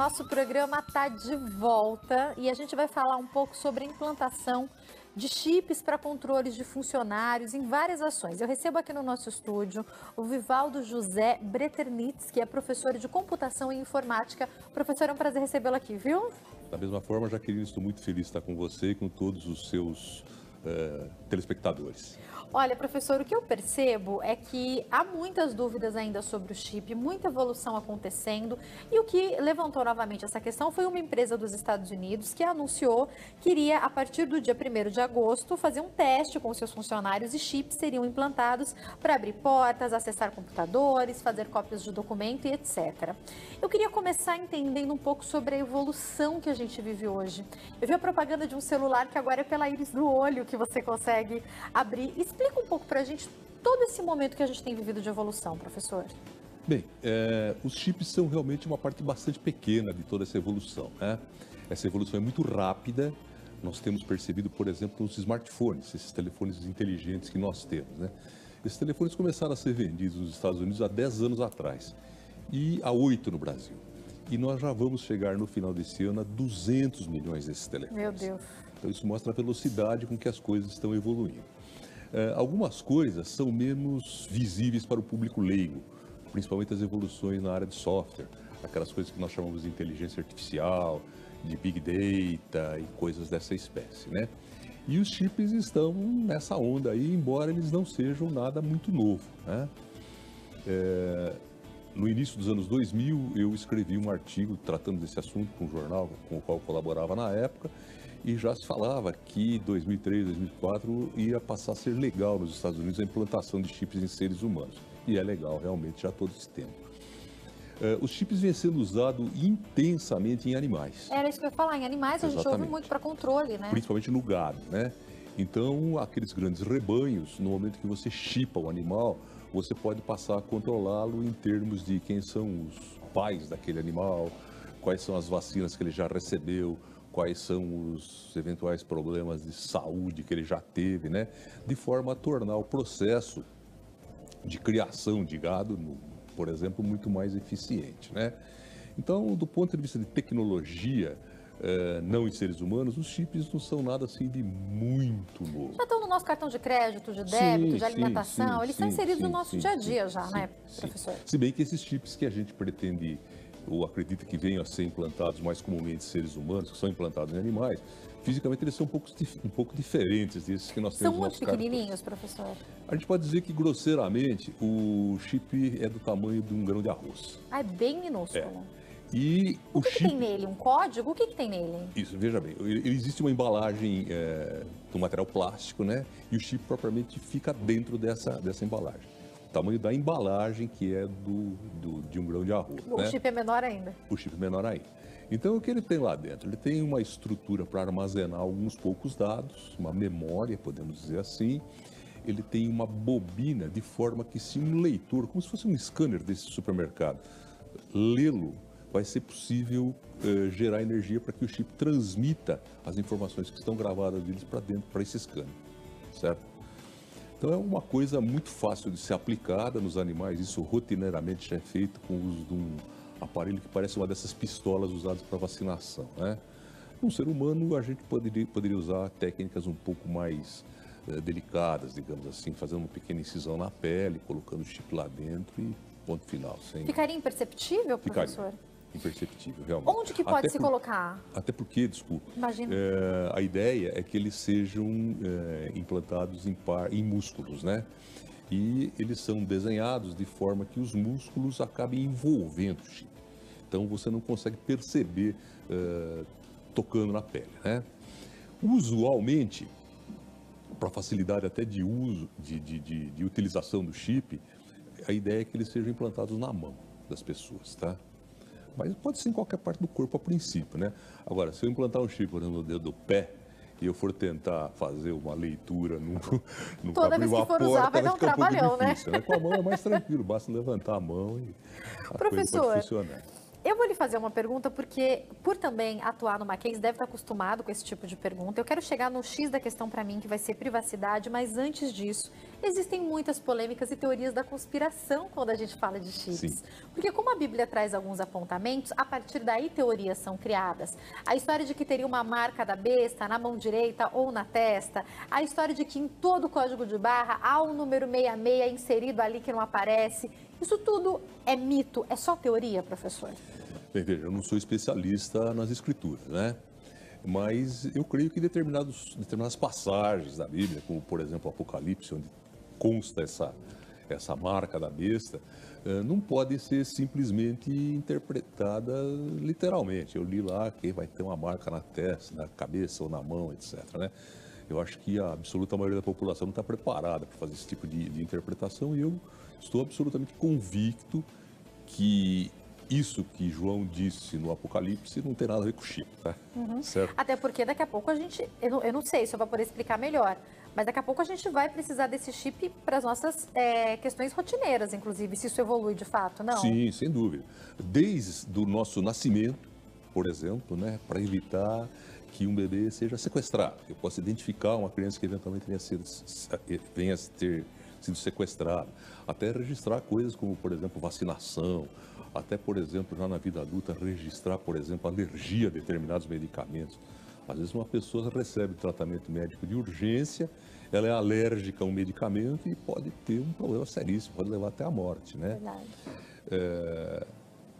nosso programa está de volta e a gente vai falar um pouco sobre a implantação de chips para controles de funcionários em várias ações. Eu recebo aqui no nosso estúdio o Vivaldo José Breternitz, que é professor de computação e informática. Professor, é um prazer recebê-lo aqui, viu? Da mesma forma, Jaqueline, estou muito feliz de estar com você e com todos os seus telespectadores. Olha, professor, o que eu percebo é que há muitas dúvidas ainda sobre o chip, muita evolução acontecendo, e o que levantou novamente essa questão foi uma empresa dos Estados Unidos que anunciou que iria, a partir do dia 1º de agosto, fazer um teste com seus funcionários e chips seriam implantados para abrir portas, acessar computadores, fazer cópias de documento e etc. Eu queria começar entendendo um pouco sobre a evolução que a gente vive hoje. Eu vi a propaganda de um celular que agora é pela íris do olho que você consegue abrir. Explica um pouco para a gente todo esse momento que a gente tem vivido de evolução, professor. Bem, os chips são realmente uma parte bastante pequena de toda essa evolução, né? Essa evolução é muito rápida. Nós temos percebido, por exemplo, nos smartphones, esses telefones inteligentes que nós temos, né? Esses telefones começaram a ser vendidos nos Estados Unidos há 10 anos atrás e há 8 no Brasil. E nós já vamos chegar no final desse ano a 200 milhões desses telefones. Meu Deus. Então isso mostra a velocidade com que as coisas estão evoluindo. Algumas coisas são menos visíveis para o público leigo, principalmente as evoluções na área de software, aquelas coisas que nós chamamos de inteligência artificial, de big data e coisas dessa espécie, né? E os chips estão nessa onda aí, embora eles não sejam nada muito novo, né? No início dos anos 2000, eu escrevi um artigo tratando desse assunto com um jornal com o qual eu colaborava na época, e já se falava que 2003, 2004 ia passar a ser legal nos Estados Unidos a implantação de chips em seres humanos. E é legal realmente já todo esse tempo. Os chips vêm sendo usados intensamente em animais. Era isso que eu ia falar, em animais a gente ouve Exatamente. muito para controle, né? Principalmente no gado, né? Então, aqueles grandes rebanhos, no momento que você chipa o animal, você pode passar a controlá-lo em termos de quem são os pais daquele animal, quais são as vacinas que ele já recebeu, quais são os eventuais problemas de saúde que ele já teve, né? De forma a tornar o processo de criação de gado, por exemplo, muito mais eficiente, né? Então, do ponto de vista de tecnologia, não em seres humanos, os chips não são nada assim de muito novo. Já estão no nosso cartão de crédito, de débito, Sim, de alimentação, sim, eles estão inseridos no nosso dia a dia já, sim, né, sim. professor? Se bem que esses chips que a gente pretende ou acredita que venham a ser implantados mais comumente em seres humanos, que são implantados em animais, fisicamente eles são um pouco diferentes desses que nós temos São no muito nosso cartão. pequenininhos, professor? A gente pode dizer que, grosseiramente, o chip é do tamanho de um grão de arroz. Ah, é bem minúsculo. E O que tem nele? Um código? O que tem nele? Isso, veja bem, existe uma embalagem de um material plástico, né? E o chip propriamente fica dentro dessa embalagem. O tamanho da embalagem que é de um grão de arroz. O chip é menor ainda. O chip é menor ainda. Então, o que ele tem lá dentro? Ele tem uma estrutura para armazenar alguns poucos dados, uma memória, podemos dizer assim. Ele tem uma bobina de forma que, se um leitor, como se fosse um scanner desse supermercado, lê-lo, vai ser possível gerar energia para que o chip transmita as informações que estão gravadas deles para dentro, para esse scanner, certo? Então é uma coisa muito fácil de ser aplicada nos animais, isso rotineiramente já é feito com o uso de um aparelho que parece uma dessas pistolas usadas para vacinação, né? No ser humano, a gente poderia usar técnicas um pouco mais delicadas, digamos assim, fazendo uma pequena incisão na pele, colocando o chip lá dentro e ponto final. Ficaria imperceptível, professor? Imperceptível, realmente. Onde que pode se colocar? Até porque, desculpa, Imagina. a ideia é que eles sejam implantados em músculos, né? E eles são desenhados de forma que os músculos acabem envolvendo o chip. Então você não consegue perceber tocando na pele, né? Usualmente, para facilidade até de uso, de utilização do chip, a ideia é que eles sejam implantados na mão das pessoas, tá? Mas pode ser em qualquer parte do corpo a princípio, né? Agora, se eu implantar um chip, por exemplo, no dedo do pé, e eu for tentar fazer uma leitura no Toda vez que for usar vai dar um trabalhão, né? Com a mão é mais tranquilo, basta levantar a mão e a coisa pode funcionar. Eu vou lhe fazer uma pergunta porque, por também atuar no Mackenzie, deve estar acostumado com esse tipo de pergunta. Eu quero chegar no X da questão para mim, que vai ser privacidade, mas antes disso, Existem muitas polêmicas e teorias da conspiração quando a gente fala de chips. Sim. Porque como a Bíblia traz alguns apontamentos, a partir daí teorias são criadas. A história de que teria uma marca da besta na mão direita ou na testa, a história de que em todo código de barra há um número 66 inserido ali que não aparece. Isso tudo é mito, é só teoria, professor? Bem, veja, eu não sou especialista nas escrituras, né? Mas eu creio que determinadas passagens da Bíblia, como por exemplo o Apocalipse, onde consta essa marca da besta, não pode ser simplesmente interpretada literalmente. Eu li lá que vai ter uma marca na testa, na cabeça ou na mão, etc, né? Eu acho que a absoluta maioria da população não está preparada para fazer esse tipo de interpretação e eu estou absolutamente convicto que isso que João disse no Apocalipse não tem nada a ver com o chip, tá? Certo? Até porque daqui a pouco a gente, eu não sei se eu vou poder explicar melhor, mas daqui a pouco a gente vai precisar desse chip para as nossas questões rotineiras, inclusive, se isso evolui de fato, não? Sim, sem dúvida. Desde o nosso nascimento, por exemplo, né, para evitar que um bebê seja sequestrado. Eu posso identificar uma criança que eventualmente venha a ter sido sequestrada, até registrar coisas como, por exemplo, vacinação, até, por exemplo, já na vida adulta, registrar, por exemplo, alergia a determinados medicamentos. Às vezes uma pessoa recebe tratamento médico de urgência, ela é alérgica a um medicamento e pode ter um problema seríssimo, pode levar até a morte, né? Verdade.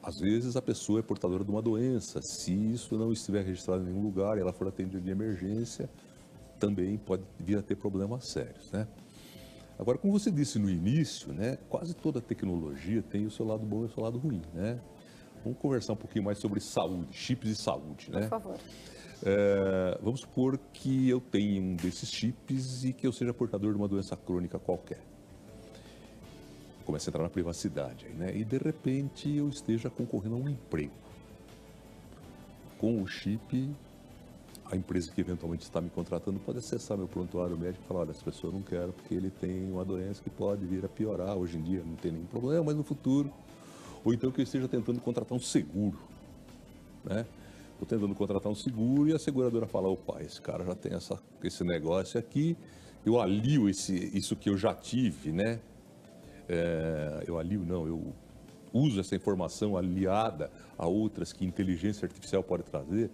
Às vezes a pessoa é portadora de uma doença, se isso não estiver registrado em nenhum lugar e ela for atendida de emergência, também pode vir a ter problemas sérios, né? Agora, como você disse no início, né, quase toda tecnologia tem o seu lado bom e o seu lado ruim, né? Vamos conversar um pouquinho mais sobre saúde, chips e saúde, né? Por favor. Vamos supor que eu tenha um desses chips e que eu seja portador de uma doença crônica qualquer. Começa a entrar na privacidade aí, né? E de repente eu esteja concorrendo a um emprego. Com o chip, a empresa que eventualmente está me contratando pode acessar meu prontuário médico e falar, olha, essa pessoa eu não quero porque ele tem uma doença que pode vir a piorar. Hoje em dia não tem nenhum problema, mas no futuro. Ou então que eu esteja tentando contratar um seguro, né? Estou tentando contratar um seguro e a seguradora fala, opa, esse cara já tem esse negócio aqui, eu alio isso que eu já tive, né? Eu uso essa informação aliada a outras que inteligência artificial pode trazer,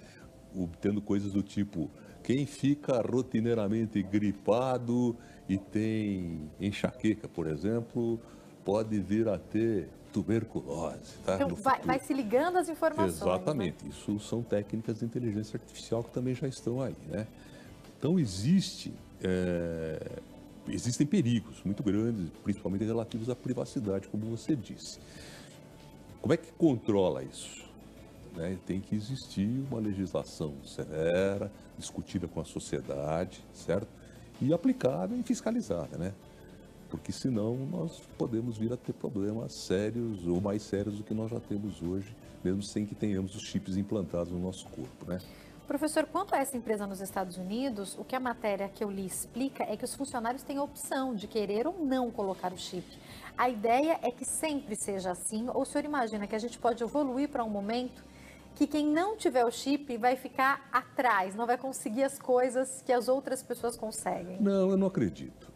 obtendo coisas do tipo, quem fica rotineiramente gripado e tem enxaqueca, por exemplo, pode vir a ter tuberculose, tá? Então, vai se ligando as informações. Exatamente, né? Isso são técnicas de inteligência artificial que também já estão aí, né? Então existem perigos muito grandes, principalmente relativos à privacidade, como você disse. Como é que controla isso? Né? Tem que existir uma legislação severa, discutida com a sociedade, certo? E aplicada e fiscalizada, né? Porque senão nós podemos vir a ter problemas sérios ou mais sérios do que nós já temos hoje, mesmo sem que tenhamos os chips implantados no nosso corpo, né? Professor, quanto a essa empresa nos Estados Unidos, o que a matéria que eu li explica é que os funcionários têm a opção de querer ou não colocar o chip. A ideia é que sempre seja assim, ou o senhor imagina que a gente pode evoluir para um momento que quem não tiver o chip vai ficar atrás, não vai conseguir as coisas que as outras pessoas conseguem? Não, eu não acredito,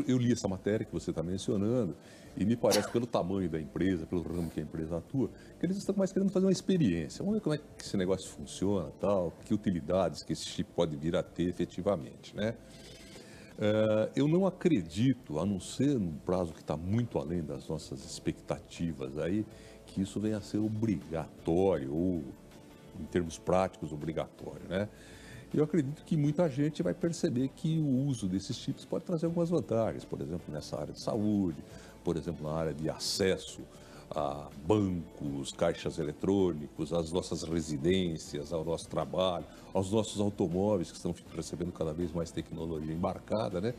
eu li essa matéria que você está mencionando e me parece, pelo tamanho da empresa, pelo ramo que a empresa atua, que eles estão mais querendo fazer uma experiência. Vamos ver como é que esse negócio funciona, tal, que utilidades que esse chip pode vir a ter efetivamente, né? Eu não acredito, a não ser num prazo que está muito além das nossas expectativas aí, que isso venha a ser obrigatório ou, em termos práticos, obrigatório, né? Eu acredito que muita gente vai perceber que o uso desses chips pode trazer algumas vantagens, por exemplo, nessa área de saúde, por exemplo, na área de acesso a bancos, caixas eletrônicos, às nossas residências, ao nosso trabalho, aos nossos automóveis que estão recebendo cada vez mais tecnologia embarcada, né?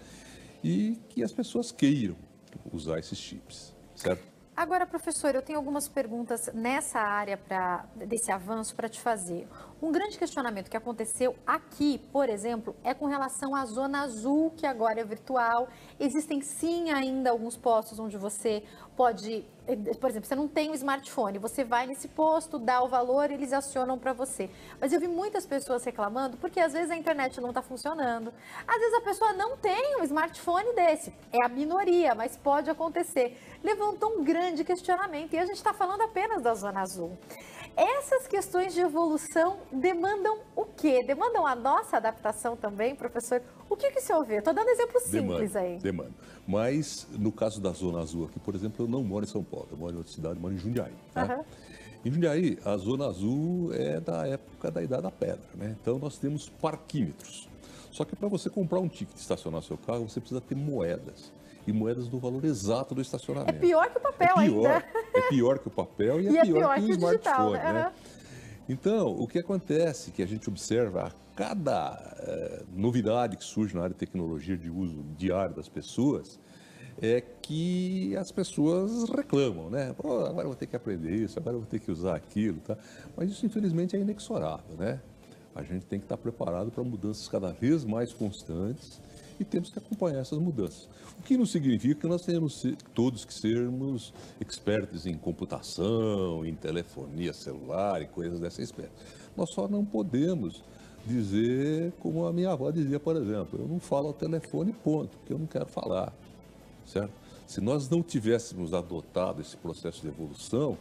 E que as pessoas queiram usar esses chips, certo? Agora, professor, eu tenho algumas perguntas nessa área desse avanço para te fazer. Um grande questionamento que aconteceu aqui, por exemplo, é com relação à Zona Azul, que agora é virtual. Existem sim ainda alguns postos onde você pode, por exemplo, você não tem um smartphone, você vai nesse posto, dá o valor, eles acionam para você. Mas eu vi muitas pessoas reclamando porque às vezes a internet não está funcionando. Às vezes a pessoa não tem um smartphone desse. É a minoria, mas pode acontecer. Levantou um grande questionamento e a gente está falando apenas da Zona Azul. Essas questões de evolução demandam o quê? Demandam a nossa adaptação também, professor? O que o senhor vê? Estou dando exemplos simples aí. Demanda. Mas, no caso da Zona Azul aqui, por exemplo, eu não moro em São Paulo, eu moro em outra cidade, eu moro em Jundiaí. Né? Em Jundiaí, a Zona Azul é da época da Idade da Pedra, né? Então, nós temos parquímetros. Só que para você comprar um ticket de estacionar seu carro, você precisa ter moedas. E moedas do valor exato do estacionamento. É pior que o papel ainda. É pior que o papel e é pior que o smartphone, digital, né? Então, o que acontece, que a gente observa a cada novidade que surge na área de tecnologia de uso diário das pessoas, é que as pessoas reclamam, né? Pô, agora eu vou ter que aprender isso, agora eu vou ter que usar aquilo, tá? Mas isso, infelizmente, é inexorável, né? A gente tem que estar preparado para mudanças cada vez mais constantes e temos que acompanhar essas mudanças. O que não significa que nós tenhamos todos que sermos expertos em computação, em telefonia celular e coisas dessa espécie. Nós só não podemos dizer como a minha avó dizia, por exemplo, eu não falo ao telefone, ponto, porque eu não quero falar, certo? Se nós não tivéssemos adotado esse processo de evolução,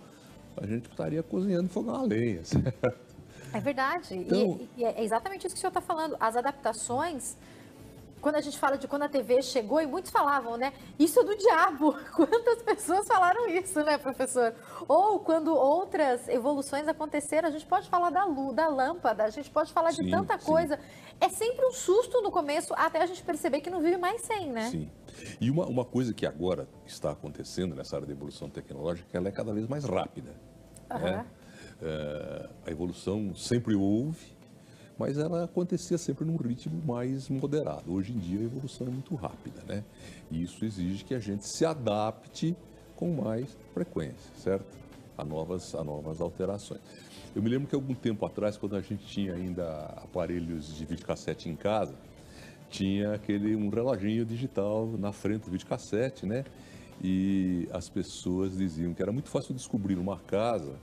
a gente estaria cozinhando fogão a lenha, certo? É verdade, então, e é exatamente isso que o senhor está falando, as adaptações. Quando a gente fala de quando a TV chegou, e muitos falavam, né? Isso é do diabo. Quantas pessoas falaram isso, né, professor? Ou quando outras evoluções aconteceram, a gente pode falar da luz, da lâmpada, a gente pode falar de tanta coisa. É sempre um susto no começo, até a gente perceber que não vive mais sem, né? Sim. E uma coisa que agora está acontecendo nessa área de evolução tecnológica, ela é cada vez mais rápida. Né? A evolução sempre houve, mas ela acontecia sempre num ritmo mais moderado. Hoje em dia a evolução é muito rápida, né? E isso exige que a gente se adapte com mais frequência, certo? A novas alterações. Eu me lembro que algum tempo atrás, quando a gente tinha ainda aparelhos de videocassete em casa, tinha um reloginho digital na frente do videocassete, né? E as pessoas diziam que era muito fácil descobrir numa casa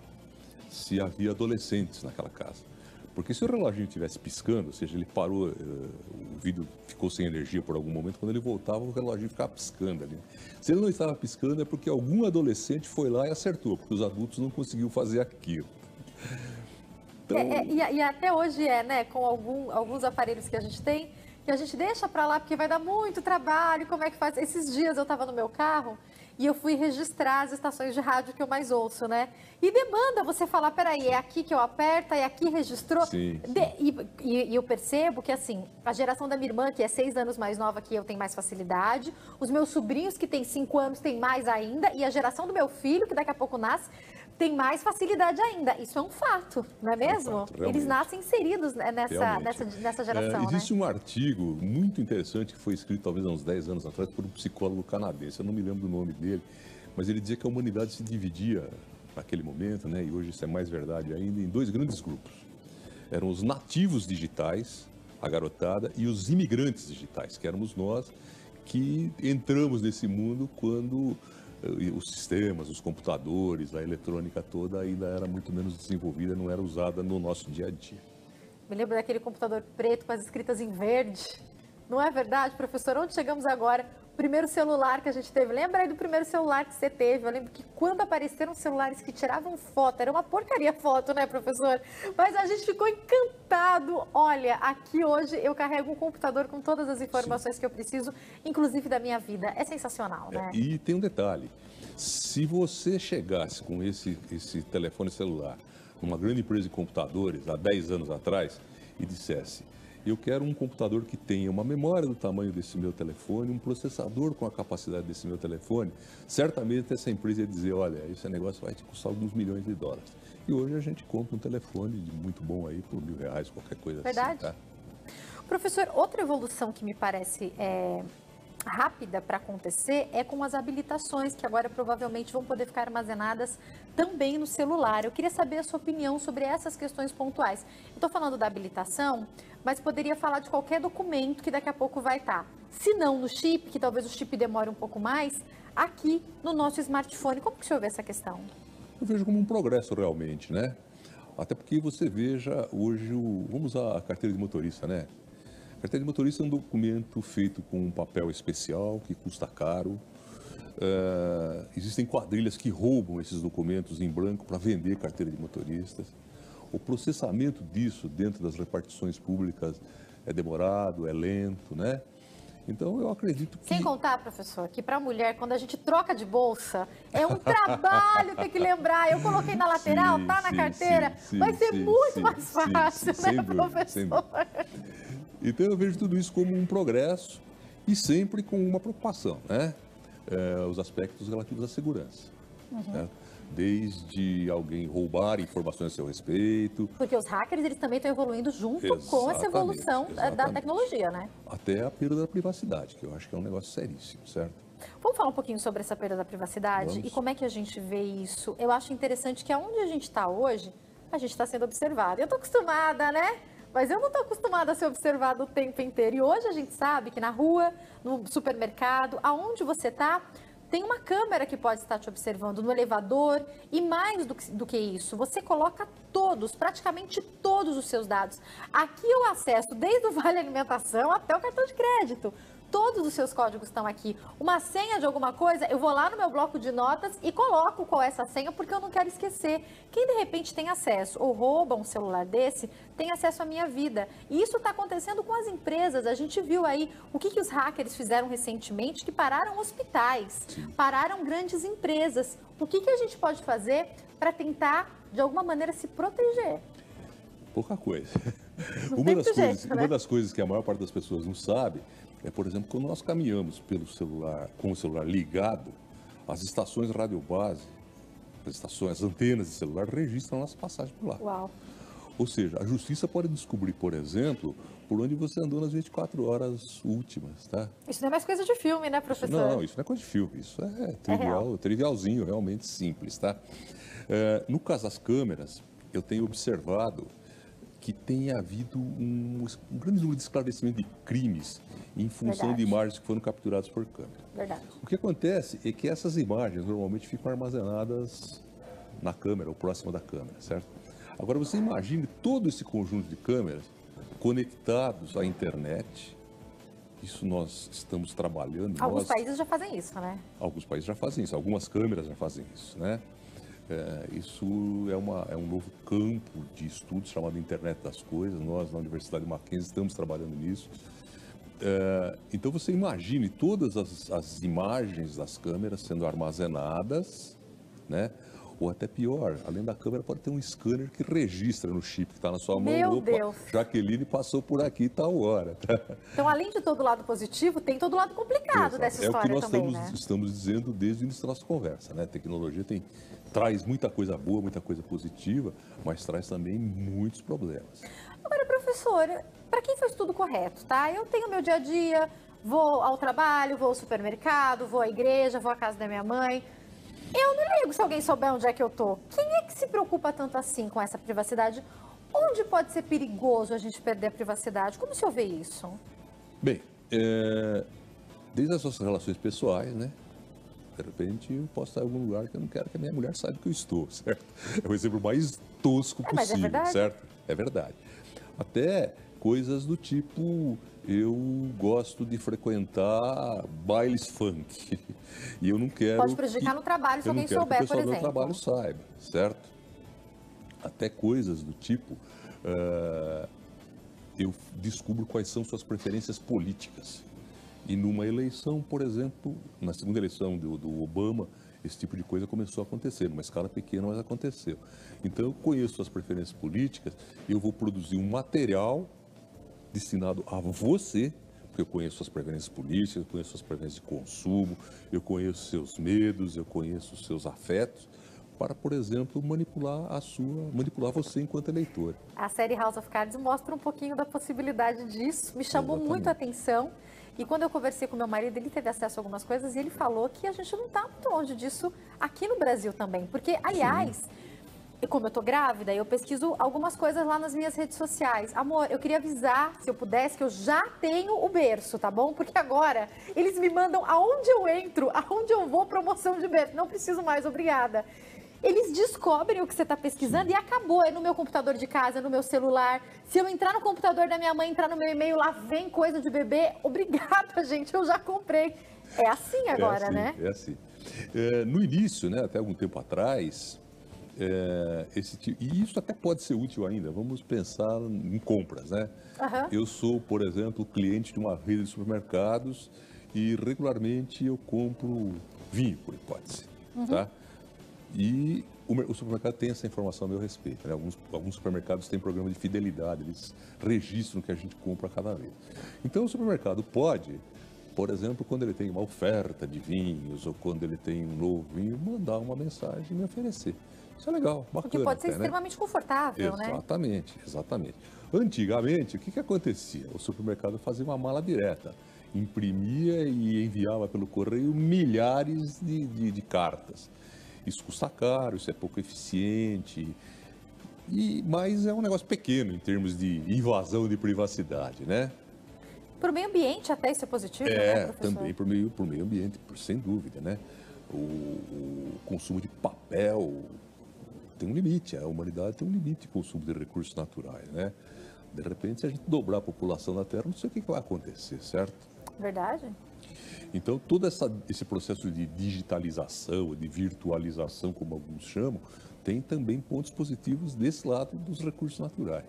se havia adolescentes naquela casa. Porque se o reloginho estivesse piscando, ou seja, ele parou, o vidro ficou sem energia por algum momento, quando ele voltava, o reloginho ficava piscando ali. Se ele não estava piscando, é porque algum adolescente foi lá e acertou, porque os adultos não conseguiam fazer aquilo. Então... E até hoje né, com alguns aparelhos que a gente tem, que a gente deixa para lá porque vai dar muito trabalho, como é que faz? Esses dias eu estava no meu carro e eu fui registrar as estações de rádio que eu mais ouço, né? E demanda você falar, peraí, é aqui que eu aperto, é aqui registrou? Sim. E eu percebo que, assim, a geração da minha irmã, que é 6 anos mais nova que eu, tem mais facilidade. Os meus sobrinhos, que têm 5 anos, têm mais ainda. E a geração do meu filho, que daqui a pouco nasce, tem mais facilidade ainda. Isso é um fato, não é mesmo? É um fato, eles nascem inseridos nessa geração, existe um artigo muito interessante que foi escrito talvez há uns 10 anos atrás por um psicólogo canadense, eu não me lembro do nome dele, mas ele dizia que a humanidade se dividia naquele momento, né, e hoje isso é mais verdade ainda, em 2 grandes grupos. Eram os nativos digitais, a garotada, e os imigrantes digitais, que éramos nós que entramos nesse mundo quando os sistemas, os computadores, a eletrônica toda ainda era muito menos desenvolvida, não era usada no nosso dia a dia. Me lembro daquele computador preto com as escritas em verde. Não é verdade, professor? Onde chegamos agora? O primeiro celular que a gente teve. Lembra aí do primeiro celular que você teve? Eu lembro que quando apareceram celulares que tiravam foto, era uma porcaria foto, né, professor? Mas a gente ficou encantado. Olha, aqui hoje eu carrego um computador com todas as informações que eu preciso, inclusive da minha vida. É sensacional, né? E tem um detalhe. Se você chegasse com esse telefone celular numa grande empresa de computadores, há 10 anos atrás, e dissesse, eu quero um computador que tenha uma memória do tamanho desse meu telefone, um processador com a capacidade desse meu telefone, certamente essa empresa ia dizer, olha, esse negócio vai te custar alguns milhões de dólares. E hoje a gente compra um telefone muito bom aí por R$1.000, qualquer coisa Verdade. assim. Tá? Professor, outra evolução que me parece rápida para acontecer é com as habilitações, que agora provavelmente vão poder ficar armazenadas também no celular. Eu queria saber a sua opinião sobre essas questões pontuais. Eu estou falando da habilitação, mas poderia falar de qualquer documento que daqui a pouco vai estar. Se não no chip, que talvez o chip demore um pouco mais, aqui no nosso smartphone. Como que o senhor vê essa questão? Eu vejo como um progresso realmente, né? Até porque você veja hoje, vamos usar a carteira de motorista, né? A carteira de motorista é um documento feito com um papel especial, que custa caro. Existem quadrilhas que roubam esses documentos em branco para vender carteira de motoristas. O processamento disso dentro das repartições públicas é demorado, é lento, né? Então, eu acredito que... Sem contar, professor, que para a mulher, quando a gente troca de bolsa, é um trabalho ter que lembrar. Eu coloquei na lateral, tá na carteira, vai ser muito mais fácil, né, professor? Então, eu vejo tudo isso como um progresso e sempre com uma preocupação, né? Os aspectos relativos à segurança. Certo? Desde alguém roubar informações a seu respeito. Porque os hackers, eles também estão evoluindo junto com essa evolução da tecnologia, né? Até a perda da privacidade, que eu acho que é um negócio seríssimo, certo? Vamos falar um pouquinho sobre essa perda da privacidade. Vamos. E como é que a gente vê isso? Eu acho interessante que aonde a gente está hoje, a gente está sendo observado. Eu estou acostumada, né? Mas eu não estou acostumada a ser observada o tempo inteiro. E hoje a gente sabe que na rua, no supermercado, aonde você está, tem uma câmera que pode estar te observando no elevador e mais do que isso, você coloca praticamente todos os seus dados. Aqui eu acesso desde o Vale Alimentação até o cartão de crédito. Todos os seus códigos estão aqui. Uma senha de alguma coisa, eu vou lá no meu bloco de notas e coloco qual é essa senha porque eu não quero esquecer. Quem de repente tem acesso ou rouba um celular desse, tem acesso à minha vida. E isso está acontecendo com as empresas. A gente viu aí o que os hackers fizeram recentemente, que pararam hospitais, pararam grandes empresas. O que a gente pode fazer para tentar, de alguma maneira, se proteger? Pouca coisa. Uma das coisas que a maior parte das pessoas não sabe é, por exemplo, quando nós caminhamos pelo celular, com o celular ligado, as estações radiobase, as antenas de celular registram a nossa passagem por lá. Uau. Ou seja, a justiça pode descobrir, por exemplo, por onde você andou nas 24 horas últimas, tá? Isso não é mais coisa de filme, né, professor? Isso não é coisa de filme, isso é trivialzinho, realmente simples, tá? No caso das câmeras, eu tenho observado que tem havido um grande número de esclarecimento de crimes em função de imagens que foram capturadas por câmera. Verdade. O que acontece é que essas imagens normalmente ficam armazenadas na câmera ou próxima da câmera, certo? Agora você imagine todo esse conjunto de câmeras conectados à internet. Isso nós estamos trabalhando. Alguns países já fazem isso, né? Alguns países já fazem isso, algumas câmeras já fazem isso, né? Isso é um novo campo de estudos chamado Internet das Coisas. Nós, na Universidade de Mackenzie, estamos trabalhando nisso. Então, você imagine todas as imagens das câmeras sendo armazenadas, né? Ou até pior, além da câmera, pode ter um scanner que registra no chip que está na sua mão. Meu Deus! Jaqueline passou por aqui tal hora. Então, além de todo lado positivo, tem todo lado complicado dessa história também, né? É o que nós estamos dizendo desde o início da nossa conversa, né? A tecnologia traz muita coisa boa, muita coisa positiva, mas traz também muitos problemas. Agora, professor, para quem faz tudo correto, tá? Eu tenho meu dia a dia, vou ao trabalho, vou ao supermercado, vou à igreja, vou à casa da minha mãe. Eu não ligo se alguém souber onde é que eu tô. Quem é que se preocupa tanto assim com essa privacidade? Onde pode ser perigoso a gente perder a privacidade? Como o senhor vê isso? Bem, desde as nossas relações pessoais, né? De repente eu posso estar em algum lugar que eu não quero que a minha mulher saiba que eu estou, certo? É o exemplo mais tosco possível, certo? É verdade. Até coisas do tipo, eu gosto de frequentar bailes funk e eu não quero... Pode prejudicar no trabalho se alguém souber, por exemplo. Eu não quero que o pessoal do trabalho saiba, certo? Até coisas do tipo, eu descubro quais são suas preferências políticas. E numa eleição, por exemplo, na segunda eleição do Obama, esse tipo de coisa começou a acontecer, numa escala pequena, mas aconteceu. Então, eu conheço suas preferências políticas, eu vou produzir um material destinado a você, porque eu conheço suas preferências políticas, eu conheço suas preferências de consumo, eu conheço seus medos, eu conheço seus afetos, para, por exemplo, manipular você enquanto eleitor. A série House of Cards mostra um pouquinho da possibilidade disso, me chamou muito a atenção. E quando eu conversei com meu marido, ele teve acesso a algumas coisas e ele falou que a gente não está muito longe disso aqui no Brasil também. Porque, aliás, e como eu tô grávida, eu pesquiso algumas coisas lá nas minhas redes sociais. Amor, eu queria avisar, se eu pudesse, que eu já tenho o berço, tá bom? Porque agora eles me mandam aonde eu entro, aonde eu vou, promoção de berço. Não preciso mais, obrigada. Eles descobrem o que você está pesquisando e acabou. É no meu computador de casa, é no meu celular. Se eu entrar no computador da minha mãe, entrar no meu e-mail, lá vem coisa de bebê. Obrigada, gente, eu já comprei. É assim agora, né? É assim. No início, né, até algum tempo atrás, e isso até pode ser útil ainda. Vamos pensar em compras, né? Aham. Eu sou, por exemplo, cliente de uma rede de supermercados e regularmente eu compro vinho, por hipótese, tá? E o supermercado tem essa informação a meu respeito, né? Alguns supermercados têm programa de fidelidade, eles registram o que a gente compra cada vez. Então o supermercado pode, por exemplo, quando ele tem uma oferta de vinhos ou quando ele tem um novo vinho, mandar uma mensagem e me oferecer. Isso é legal, bacana. Porque pode ser até, né? extremamente confortável, né? Exatamente, exatamente. Antigamente, o que acontecia? O supermercado fazia uma mala direta, imprimia e enviava pelo correio milhares de cartas. Isso custa caro, isso é pouco eficiente, mas é um negócio pequeno em termos de invasão de privacidade, né? Para o meio ambiente até isso é positivo, né, professor? Também para o meio ambiente, sem dúvida, né? O consumo de papel tem um limite, a humanidade tem um limite de consumo de recursos naturais, né? De repente, se a gente dobrar a população da Terra, não sei o que vai acontecer, certo? Verdade. Então, todo esse processo de digitalização, de virtualização, como alguns chamam, tem também pontos positivos desse lado dos recursos naturais.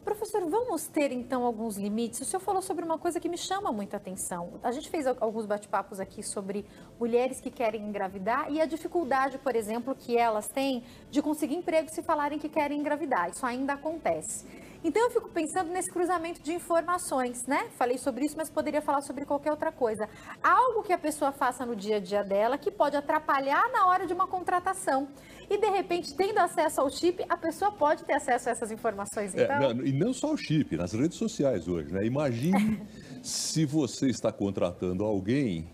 Professor, vamos ter então alguns limites? O senhor falou sobre uma coisa que me chama muita atenção. A gente fez alguns bate-papos aqui sobre mulheres que querem engravidar e a dificuldade, por exemplo, que elas têm de conseguir emprego se falarem que querem engravidar. Isso ainda acontece. Então eu fico pensando nesse cruzamento de informações, né? Falei sobre isso, mas poderia falar sobre qualquer outra coisa. Algo que a pessoa faça no dia a dia dela que pode atrapalhar na hora de uma contratação. E de repente, tendo acesso ao chip, a pessoa pode ter acesso a essas informações, então? E não só o chip, nas redes sociais hoje, né? Imagine se você está contratando alguém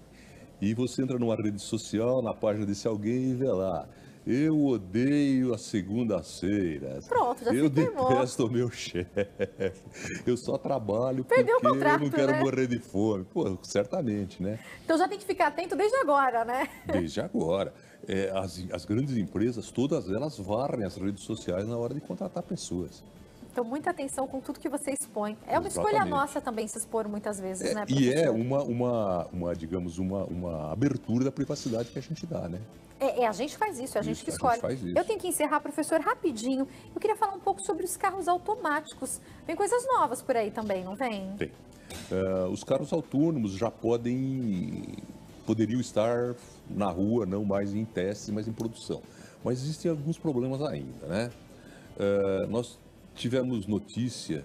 e você entra numa rede social, na página desse alguém e vê lá: eu odeio a segunda-feira. Pronto, já se Eu queimou. detesto o meu chefe. Eu só trabalho Perdeu o porque contrato, eu não quero né? morrer de fome. Pô, certamente, né? Então já tem que ficar atento desde agora, né? Desde agora. As grandes empresas, todas elas varrem as redes sociais na hora de contratar pessoas. Então, muita atenção com tudo que você expõe. É uma escolha Exatamente. nossa também se expor muitas vezes, né, E é professor? digamos, uma abertura da privacidade que a gente dá, né? A gente faz isso, é a gente que A gente escolhe. faz isso. Eu tenho que encerrar, professor, rapidinho. Eu queria falar um pouco sobre os carros automáticos. Tem coisas novas por aí também, não tem? Tem. Os carros autônomos já poderiam estar na rua, não mais em testes, mas em produção. Mas existem alguns problemas ainda, né? Nós tivemos notícia.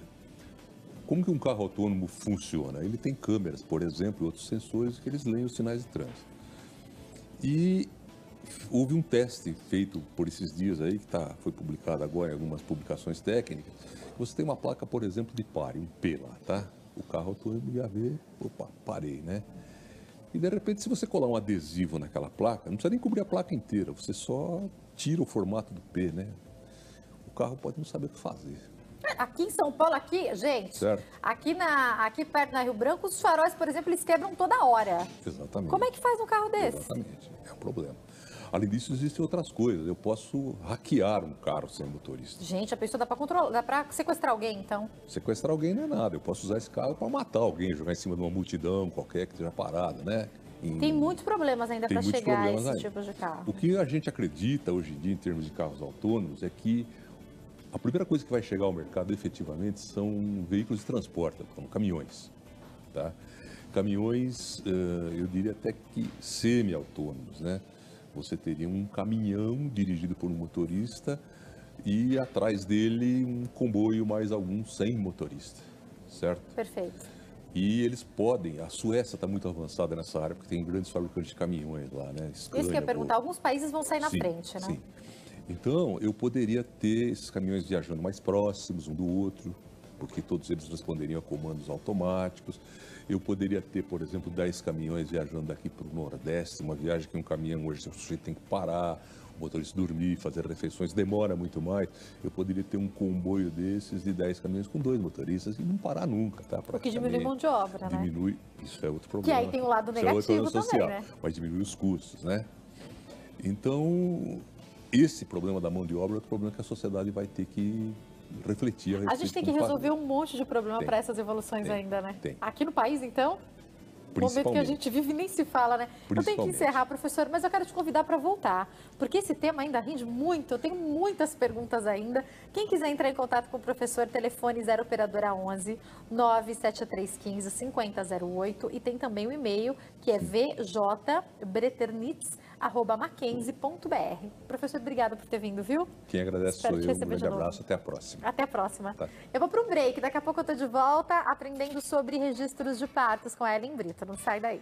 Como que um carro autônomo funciona? Ele tem câmeras, por exemplo, e outros sensores que eles leem os sinais de trânsito. E houve um teste feito por esses dias aí, que foi publicado agora em algumas publicações técnicas. Você tem uma placa, por exemplo, de pare, um P lá, tá? O carro autônomo ia ver, opa, parei, né? E de repente, se você colar um adesivo naquela placa, não precisa nem cobrir a placa inteira, você só tira o formato do P, né? O carro pode não saber o que fazer. Aqui em São Paulo, gente, Certo. aqui perto na Rio Branco, os faróis, por exemplo, eles quebram toda hora. Exatamente. Como é que faz um carro desse? Exatamente, é um problema. Além disso, existem outras coisas. Eu posso hackear um carro sem motorista. Gente, a pessoa dá para controlar, dá para sequestrar alguém, então. Sequestrar alguém não é nada. Eu posso usar esse carro para matar alguém, jogar em cima de uma multidão qualquer que esteja parada, né? Tem muitos problemas ainda para chegar a esse ainda. tipo de carro. O que a gente acredita hoje em dia em termos de carros autônomos é que a primeira coisa que vai chegar ao mercado efetivamente são veículos de transporte, como caminhões, tá? Caminhões, eu diria até que semi-autônomos, né? Você teria um caminhão dirigido por um motorista e atrás dele um comboio mais alguns sem motorista, certo? Perfeito. E eles podem, a Suécia está muito avançada nessa área, porque tem grandes fabricantes de caminhões lá, né? Scania, Isso que eu ia perguntar, alguns países vão sair na frente, né? Sim. Então, eu poderia ter esses caminhões viajando mais próximos um do outro, porque todos eles responderiam a comandos automáticos. Eu poderia ter, por exemplo, 10 caminhões viajando daqui para o Nordeste, uma viagem que um caminhão hoje o sujeito tem que parar, o motorista dormir, fazer refeições, demora muito mais. Eu poderia ter um comboio desses de 10 caminhões com 2 motoristas e não parar nunca, tá? O que diminui mão de obra, né? Diminui, isso é outro problema. Que aí tem o lado negativo social, também, né? Mas diminui os custos, né? Então, esse problema da mão de obra é outro problema que a sociedade vai ter que refletir a respeito. A gente tem que resolver um monte de problema para essas evoluções ainda, né? Tem. Aqui no país, então, o momento que a gente vive nem se fala, né? Eu tenho que encerrar, professor, mas eu quero te convidar para voltar, porque esse tema ainda rende muito, eu tenho muitas perguntas ainda. Quem quiser entrar em contato com o professor, telefone 0 operadora 11 97315 5008 e tem também o e-mail que é vjbreternitz@mackenzie.br. Professor, obrigada por ter vindo, viu? Quem agradece sou eu, um grande abraço, até a próxima. Até a próxima. Tá. Eu vou para um break, daqui a pouco eu estou de volta aprendendo sobre registros de partos com a Ellen Brito, não sai daí.